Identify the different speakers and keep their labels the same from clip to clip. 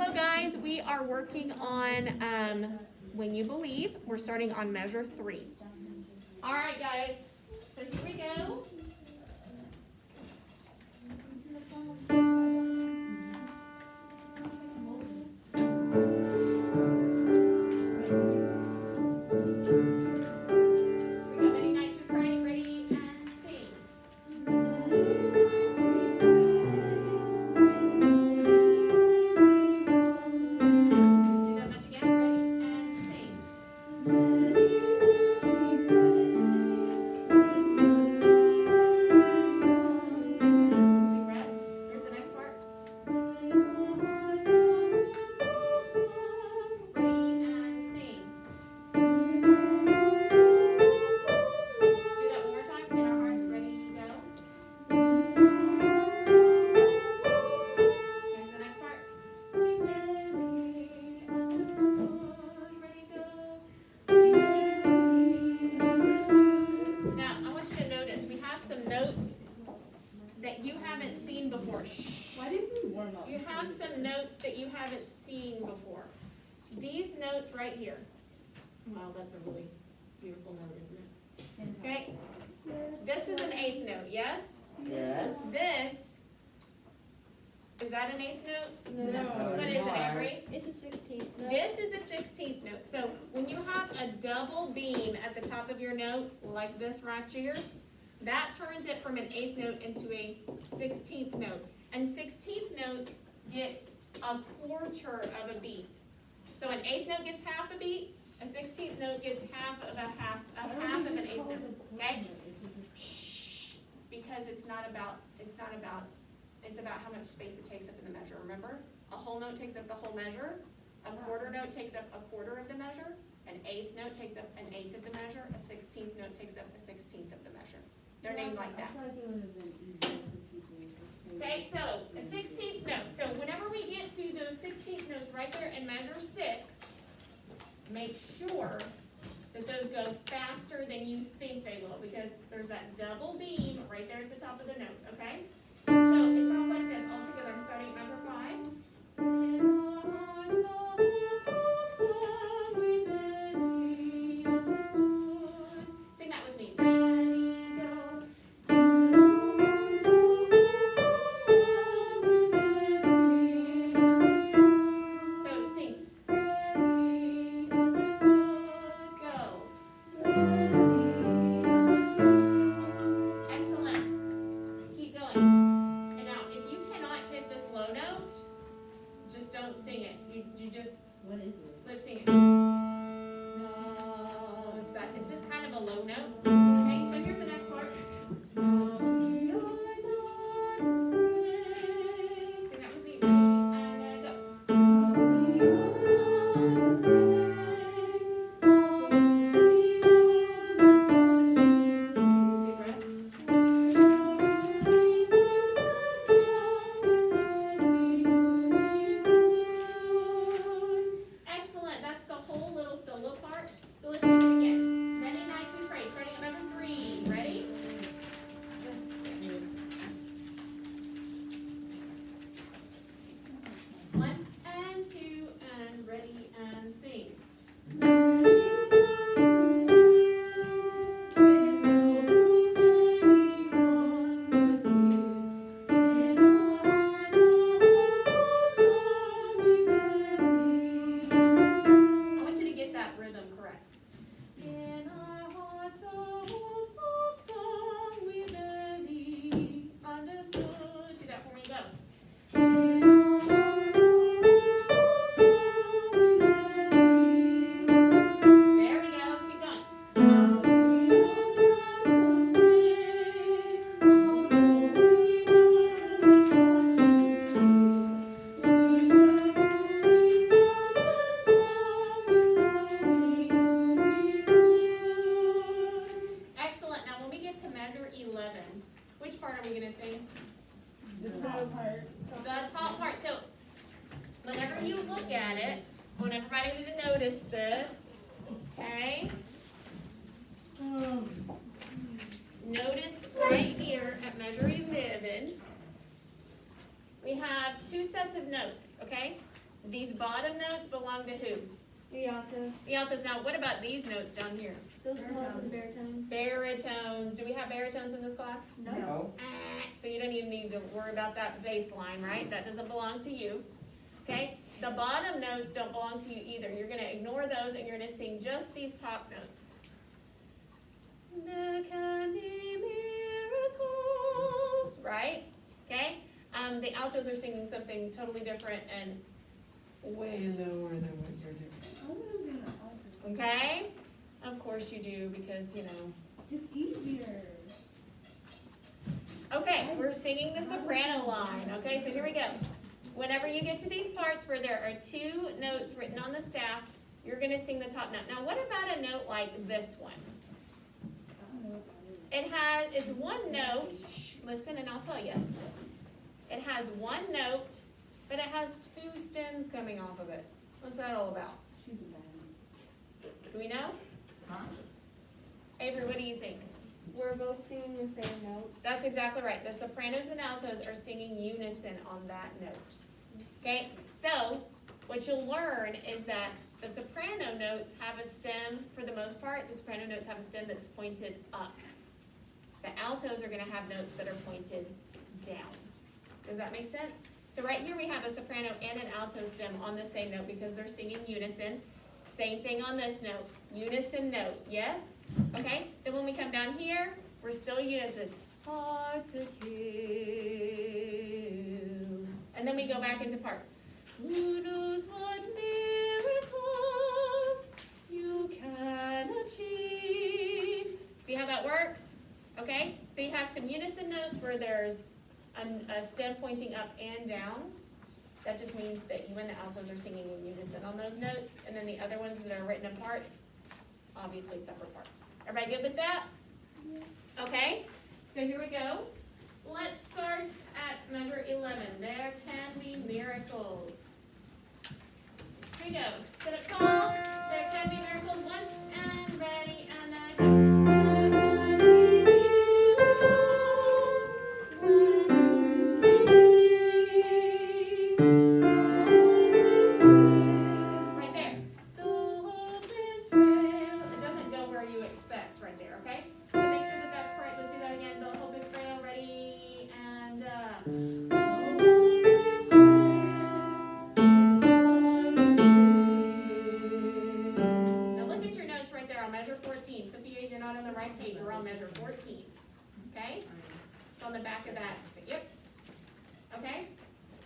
Speaker 1: Hello guys, we are working on When You Believe. We're starting on measure 3. All right guys, so here we go. Many nights we pray, ready and sing. Do that much again, ready and sing. Big breath. Here's the next part. Ready and sing. Do that one more time. In our hearts, ready, go. Here's the next part. Now, I want you to notice we have some notes that you haven't seen before. Shh.
Speaker 2: Why didn't we warm up?
Speaker 1: You have some notes that you haven't seen before. These notes right here. Wow, that's a really beautiful note, isn't it? Okay. This is an eighth note, yes?
Speaker 2: Yes.
Speaker 1: This, is that an eighth note?
Speaker 2: No.
Speaker 1: What is it, Avery?
Speaker 3: It's a 16th note.
Speaker 1: This is a 16th note. So when you have a double beam at the top of your note, like this right here, that turns it from an eighth note into a 16th note. And 16th notes get a quarter of a beat. So an eighth note gets half a beat, a 16th note gets half of an eighth note. Okay? Shh. Because it's about how much space it takes up in the measure, remember? A whole note takes up the whole measure, a quarter note takes up a quarter of the measure, an eighth note takes up an eighth of the measure, a 16th note takes up a 16th of the measure. They're named like that. Okay, so a 16th note. So whenever we get to those 16th notes right there in measure 6, make sure that those go faster than you think they will, because there's that double beam right there at the top of the notes, okay? So it sounds like this all together. I'm starting at measure 5. Sing that with me. So sing. Go. Excellent. Keep going. And now, if you cannot hit this low note, just don't sing it. You just
Speaker 2: What is it?
Speaker 1: lip sing it. No, it's just kind of a low note. Okay, so here's the next part. Sing that with me. Ready and go. Big breath. Excellent. That's the whole little solo part. So let's sing it again. Many nights we pray. Starting at measure 3. Ready? One and two and ready and sing. I want you to get that rhythm correct. In our hearts a hopeful song we barely understood. Do that for me, go. In our hearts a hopeful song we barely understood. There we go, keep going. Now we are not afraid, although we know it's excellent. Now when we get to measure 11, which part are we going to sing?
Speaker 2: The top part.
Speaker 1: The top part. So whenever you look at it, I want everybody to notice this. Okay? Notice right here at measure 11, we have two sets of notes, okay? These bottom notes belong to who?
Speaker 3: The alto.
Speaker 1: The altos. Now, what about these notes down here?
Speaker 3: Those are called the baritones.
Speaker 1: Baritones. Do we have baritones in this class?
Speaker 2: No.
Speaker 1: So you don't even need to worry about that bass line, right? That doesn't belong to you. Okay? The bottom notes don't belong to you either. You're going to ignore those and you're going to sing just these top notes. There can be miracles, right? Okay? The altos are singing something totally different and way lower than what you're doing.
Speaker 2: I'm losing the alto.
Speaker 1: Okay? Of course you do, because, you know.
Speaker 2: It's easier.
Speaker 1: Okay, we're singing the soprano line. Okay, so here we go. Whenever you get to these parts where there are two notes written on the staff, you're going to sing the top note. Now, what about a note like this one?
Speaker 2: I don't know what that is.
Speaker 1: It's one note. Shh, listen and I'll tell you. It has one note, but it has two stems coming off of it. What's that all about?
Speaker 2: She's a bad
Speaker 1: Do we know?
Speaker 2: Huh?
Speaker 1: Avery, what do you think?
Speaker 3: We're both singing the same note.
Speaker 1: That's exactly right. The sopranos and altos are singing unison on that note. Okay, so what you'll learn is that the soprano notes have a stem, for the most part, the soprano notes have a stem that's pointed up. The altos are going to have notes that are pointed down. Does that make sense? So right here we have a soprano and an alto stem on the same note because they're singing unison. Same thing on this note, unison note, yes? Okay, then when we come down here, we're still unison. Hard to kill. And then we go back into parts. Who knows what miracles you can achieve? See how that works? Okay, so you have some unison notes where there's a stem pointing up and down. That just means that you and the altos are singing in unison on those notes. And then the other ones that are written in parts, obviously separate parts. Everybody good with that? Okay, so here we go. Let's start at measure 11. There can be miracles. Here we go. Sit up tall. There can be miracles. One, and ready, and I go. Right there. The hope is frail. It doesn't go where you expect right there, okay? So make sure that that's correct. Let's do that again. The hope is frail. Ready, and the hope is frail. Now look at your notes right there on measure 14. Sophia, you're not on the right page. You're on measure 14. Okay? It's on the back of that. Yep. Okay?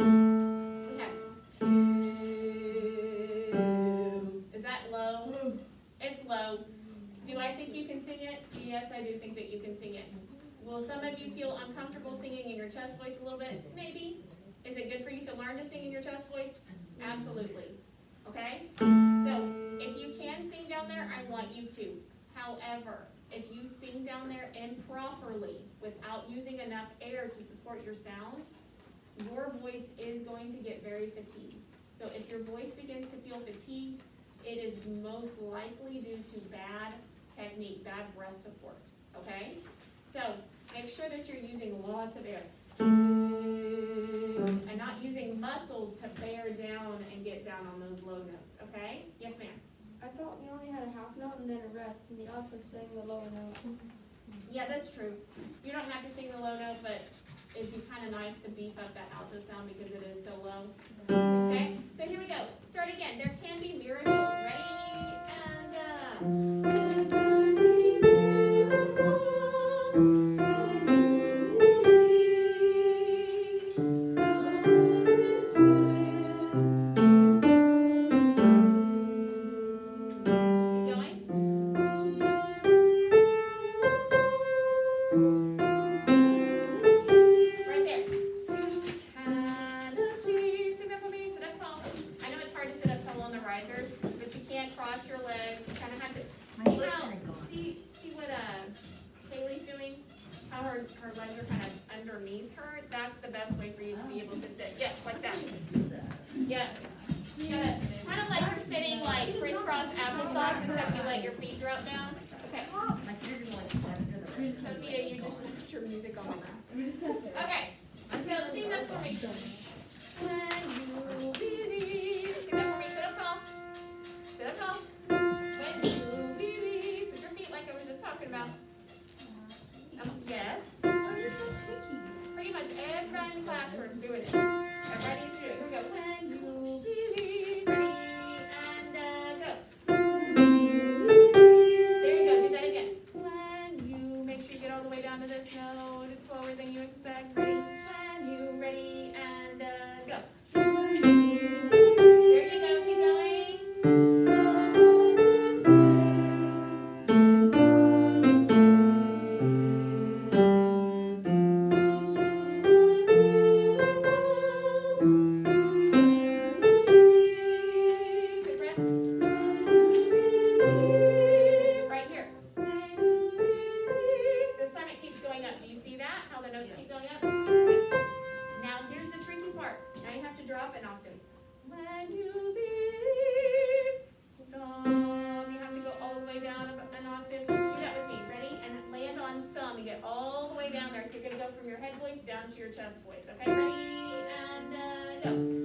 Speaker 1: Okay. Is that low? It's low. Do I think you can sing it? Yes, I do think that you can sing it. Will some of you feel uncomfortable singing in your chest voice a little bit? Maybe. Is it good for you to learn to sing in your chest voice? Absolutely. Okay? So, if you can sing down there, I want you to. However, if you sing down there improperly without using enough air to support your sound, your voice is going to get very fatigued. So if your voice begins to feel fatigued, it is most likely due to bad technique, bad breath support, okay? So make sure that you're using lots of air and not using muscles to bear down and get down on those low notes, okay? Yes, ma'am?
Speaker 3: I thought we only had a half note and then a rest, and the alto sang the lower note.
Speaker 1: Yeah, that's true. You don't have to sing the low note, but it'd be kind of nice to beef up that alto sound because it is so low. Okay, so here we go. Start again. There can be miracles. Ready? And there can be miracles. Keep going. Right there. Can achieve. Sing that for me. Sit up tall. I know it's hard to sit up tall on the risers, but you can't cross your legs. You kind of have to see what Kaylee's doing. How her legs are kind of underneath her. That's the best way for you to be able to sit. Yes, like that. Yeah. You gotta kind of like you're sitting like crisscross applesauce, except you let your feet drop down. Okay. Sophia, you just put your music on.
Speaker 2: We're just gonna say.
Speaker 1: Okay, so sing that for me. When you believe When you believe, some. You have to go all the way down an octave. Do that with me. Ready? And land on some. You get all the way down there. So you're going to go from your head voice down to your chest voice. Okay, ready? And go.